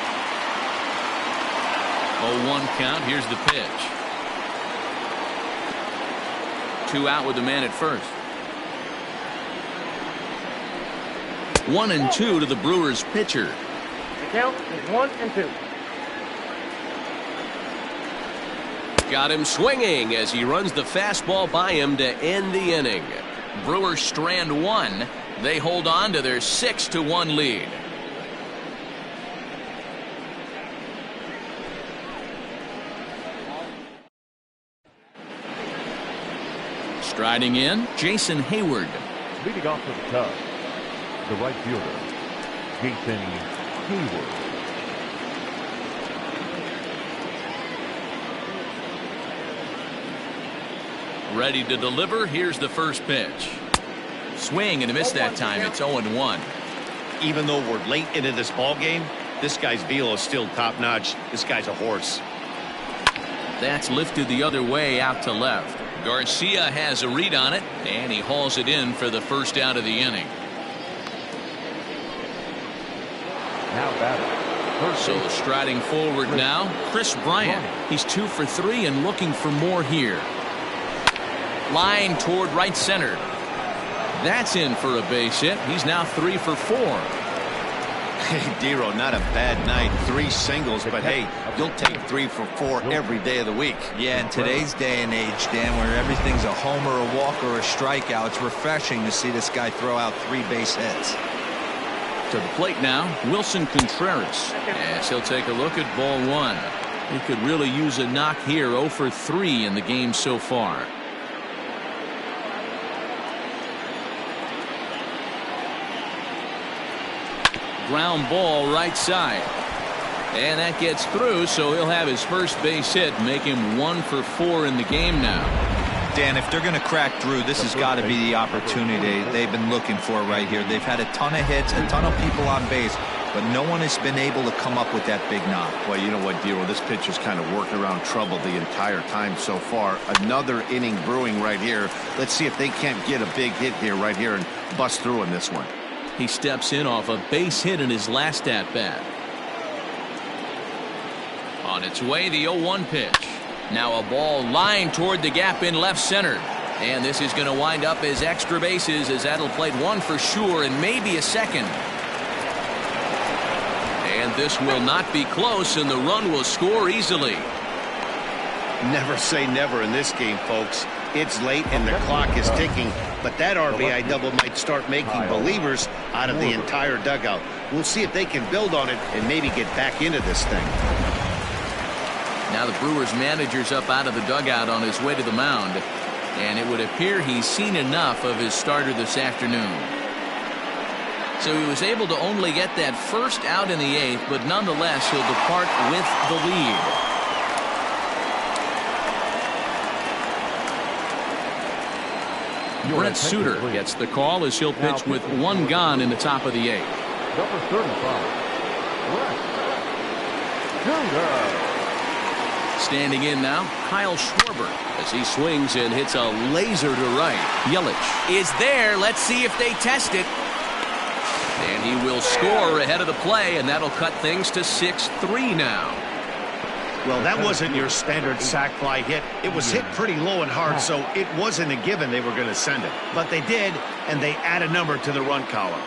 0-1 count. Here's the pitch. 2 out with the man at first. 1-2 to the Brewers pitcher. The count is 1-2. Got him swinging as he runs the fastball by him to end the inning. Brewers strand 1. They hold on to their 6-1 lead. Striding in, Jason Hayward. Leading off for the Cubs, the right fielder, Jason Hayward. Ready to deliver. Here's the first pitch. Swing and a miss that time. It's 0-1. Even though we're late into this ball game, this guy's velo is still top-notch. This guy's a horse. That's lifted the other way out to left. Garcia has a read on it, and he hauls it in for the first out of the inning. Now batting. So striding forward now, Chris Bryant. He's 2 for 3 and looking for more here. Line toward right center. That's in for a base hit. He's now 3 for 4. Hey, Dero, not a bad night. 3 singles, but hey, you'll take 3 for 4 every day of the week. Yeah, in today's day and age, Dan, where everything's a homer, a walk, or a strikeout, it's refreshing to see this guy throw out 3 base hits. To the plate now, Wilson Contreras, as he'll take a look at ball 1. He could really use a knock here. 0 for 3 in the game so far. Ground ball right side. And that gets through, so he'll have his first base hit, make him 1 for 4 in the game now. Dan, if they're going to crack Drew, this has got to be the opportunity they've been looking for right here. They've had a ton of hits, a ton of people on base, but no one has been able to come up with that big knock. Well, you know what, Dero, this pitcher's kind of worked around trouble the entire time so far. Another inning brewing right here. Let's see if they can't get a big hit here right here and bust through in this one. He steps in off a base hit in his last at-bat. On its way, the 0-1 pitch. Now a ball lined toward the gap in left center. And this is going to wind up as extra bases, as that'll play 1 for sure and maybe a second. And this will not be close, and the run will score easily. Never say never in this game, folks. It's late and the clock is ticking, but that RBI double might start making believers out of the entire dugout. We'll see if they can build on it and maybe get back into this thing. Now the Brewers manager's up out of the dugout on his way to the mound, and it would appear he's seen enough of his starter this afternoon. So he was able to only get that first out in the 8th, but nonetheless he'll depart with the lead. Brent Suter gets the call as he'll pitch with 1 gone in the top of the 8th. Number 35, Suter. Standing in now, Kyle Schwarber, as he swings and hits a laser to right. Yelich is there. Let's see if they test it. And he will score ahead of the play, and that'll cut things to 6-3 now. Well, that wasn't your standard sac fly hit. It was hit pretty low and hard, so it wasn't a given they were going to send it. But they did, and they add a number to the run column.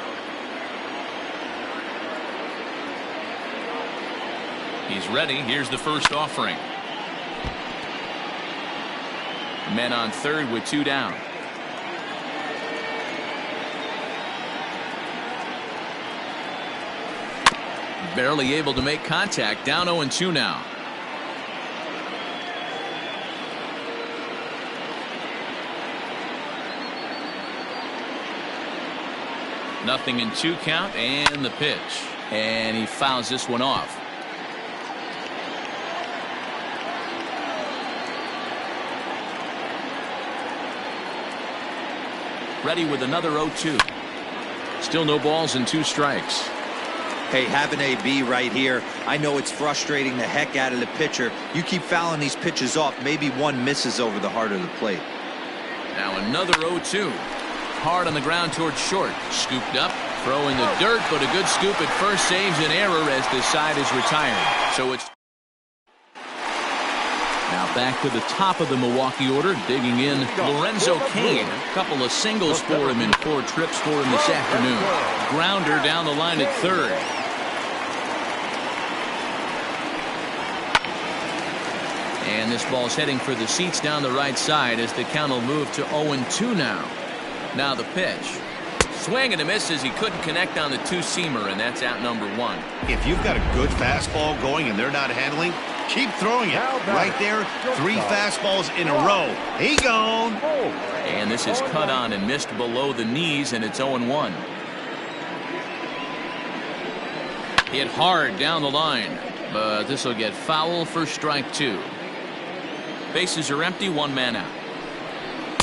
He's ready. Here's the first offering. Men on third with 2 down. Barely able to make contact. Down 0-2 now. Nothing in 2 count, and the pitch. And he fouls this one off. Ready with another 0-2. Still no balls and 2 strikes. Hey, have an AB right here. I know it's frustrating the heck out of the pitcher. You keep fouling these pitches off, maybe one misses over the heart of the plate. Now another 0-2. Hard on the ground towards short. Scooped up, throw in the dirt, but a good scoop at first saves an error as the side is retired. So it's now back to the top of the Milwaukee order, digging in Lorenzo Cain. A couple of singles for him in 4 trips for him this afternoon. Grounder down the line at third. And this ball's heading for the seats down the right side as the count will move to 0-2 now. Now the pitch. Swing and a miss as he couldn't connect on the 2-seamer, and that's out number 1. If you've got a good fastball going and they're not handling, keep throwing it. Right there, 3 fastballs in a row. He gone. And this is cut on and missed below the knees, and it's 0-1. Hit hard down the line, but this will get foul for strike 2. Bases are empty, 1 man out.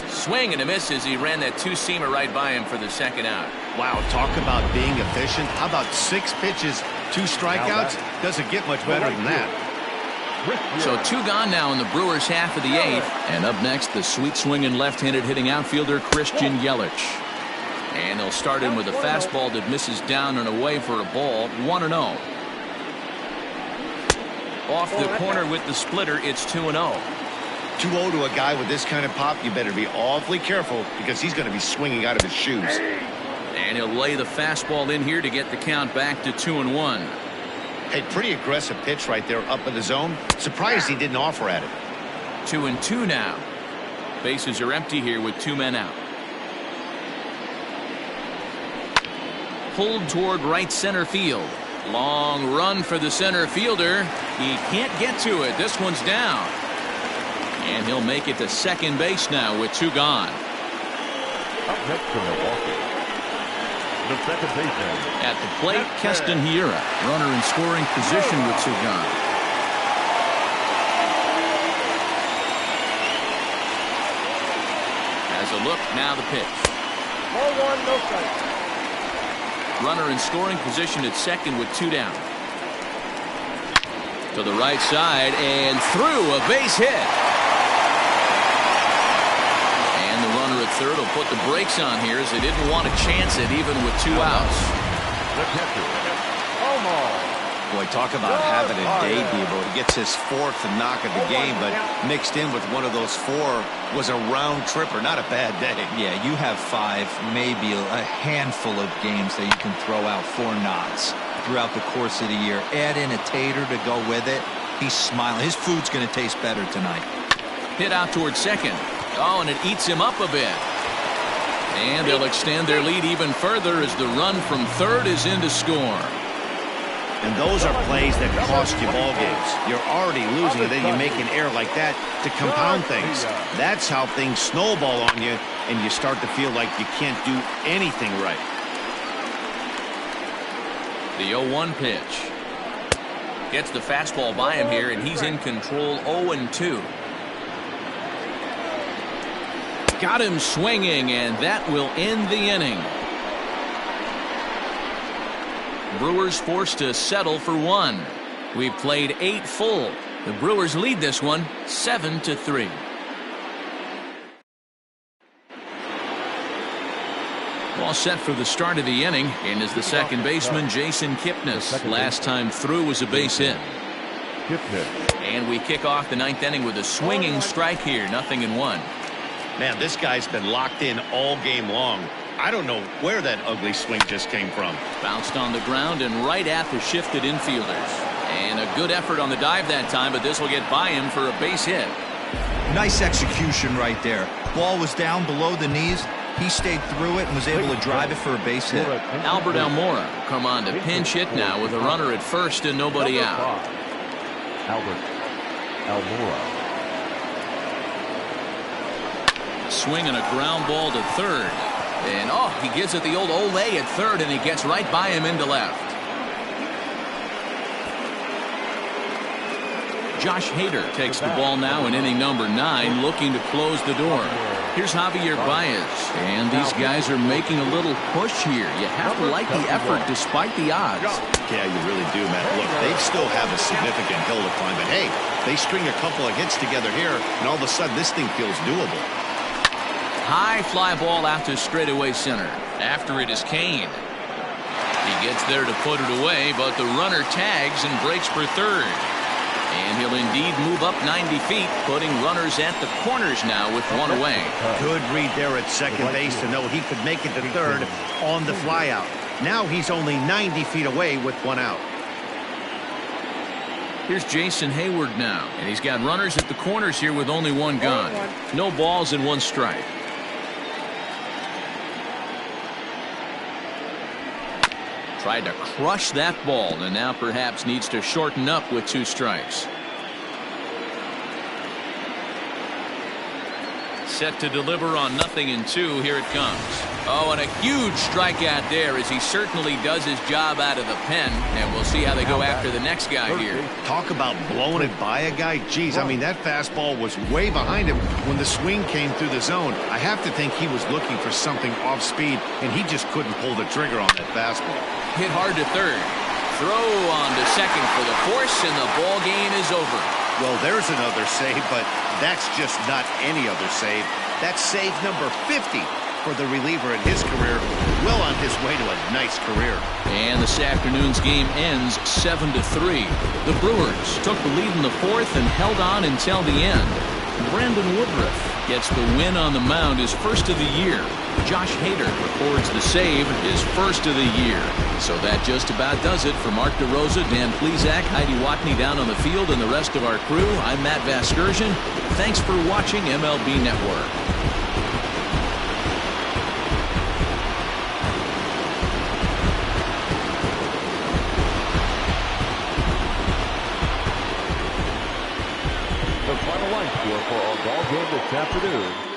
Swing and a miss as he ran that 2-seamer right by him for the second out. Wow, talk about being efficient. How about 6 pitches, 2 strikeouts? Doesn't get much better than that. So 2 gone now in the Brewers half of the 8th. And up next, the sweet swinging left-handed hitting outfielder Christian Yelich. And they'll start in with a fastball that misses down and away for a ball. 1-0. Off the corner with the splitter, it's 2-0. 2-0 to a guy with this kind of pop, you better be awfully careful because he's going to be swinging out of his shoes. And he'll lay the fastball in here to get the count back to 2-1. Hey, pretty aggressive pitch right there up in the zone. Surprised he didn't offer at it. 2-2 now. Bases are empty here with 2 men out. Pulled toward right center field. Long run for the center fielder. He can't get to it. This one's down. And he'll make it to second base now with 2 gone. Up next for Milwaukee, the second baseman. At the plate, Keston Hiura, runner in scoring position with 2 gone. As a look, now the pitch. 0-1, no strikes. Runner in scoring position at second with 2 down. To the right side and through, a base hit. Third will put the brakes on here as they didn't want to chance it even with 2 outs. The catcher, Boy, talk about having a day, Debo. He gets his 4th knock of the game, but mixed in with one of those 4 was a round tripper. Not a bad day. Yeah, you have 5, maybe a handful of games that you can throw out 4 knocks throughout the course of the year. Add in a tater to go with it. He's smiling. His food's going to taste better tonight. Hit out towards second. Oh, and it eats him up a bit. And they'll extend their lead even further as the run from third is in to score. And those are plays that cost you ball games. You're already losing, and then you make an error like that to compound things. That's how things snowball on you, and you start to feel like you can't do anything right. The 0-1 pitch. Gets the fastball by him here, and he's in control. 0-2. Got him swinging, and that will end the inning. Brewers forced to settle for 1. We've played 8 full. The Brewers lead this one 7-3. All set for the start of the inning, and is the second baseman Jason Kipnis. Last time through was a base hit. And we kick off the 9th inning with a swinging strike here. 0-1. Man, this guy's been locked in all game long. I don't know where that ugly swing just came from. Bounced on the ground and right at the shifted infielders. And a good effort on the dive that time, but this will get by him for a base hit. Nice execution right there. Ball was down below the knees. He stayed through it and was able to drive it for a base hit. Albert Almora will come on to pinch hit now with a runner at first and nobody out. Albert Almora. Swing and a ground ball to third. And he gives it the old Olay at third, and he gets right by him into left. Josh Hader takes the ball now in inning number 9, looking to close the door. Here's Javier Baez, and these guys are making a little push here. You have to like the effort despite the odds. Yeah, you really do, Matt. Look, they still have a significant hill to climb, but hey, they string a couple of hits together here, and all of a sudden this thing feels doable. High fly ball out to straightaway center. After it is Kane. He gets there to put it away, but the runner tags and breaks for third. And he'll indeed move up 90 feet, putting runners at the corners now with one away. Good read there at second base to know he could make it to third on the flyout. Now he's only 90 feet away with one out. Here's Jason Hayward now, and he's got runners at the corners here with only one gone. No balls and one strike. Tried to crush that ball, and now perhaps needs to shorten up with 2 strikes. Set to deliver on 0-2. Here it comes. Oh, and a huge strikeout there as he certainly does his job out of the pen. And we'll see how they go after the next guy here. Talk about blowing it by a guy. Geez, I mean, that fastball was way behind him when the swing came through the zone. I have to think he was looking for something off speed, and he just couldn't pull the trigger on that fastball. Hit hard to third. Throw on to second for the force, and the ball game is over. Well, there's another save, but that's just not any other save. That's save number 50 for the reliever in his career. Well on his way to a nice career. And this afternoon's game ends 7-3. The Brewers took the lead in the 4th and held on until the end. Brandon Woodruff gets the win on the mound, his first of the year. Josh Hader records the save, his first of the year. So that just about does it. For Mark DeRosa, Dan Plesac, Heidi Watney down on the field, and the rest of our crew, I'm Matt Vasgersian. Thanks for watching MLB Network. The final line score for our ball game this afternoon: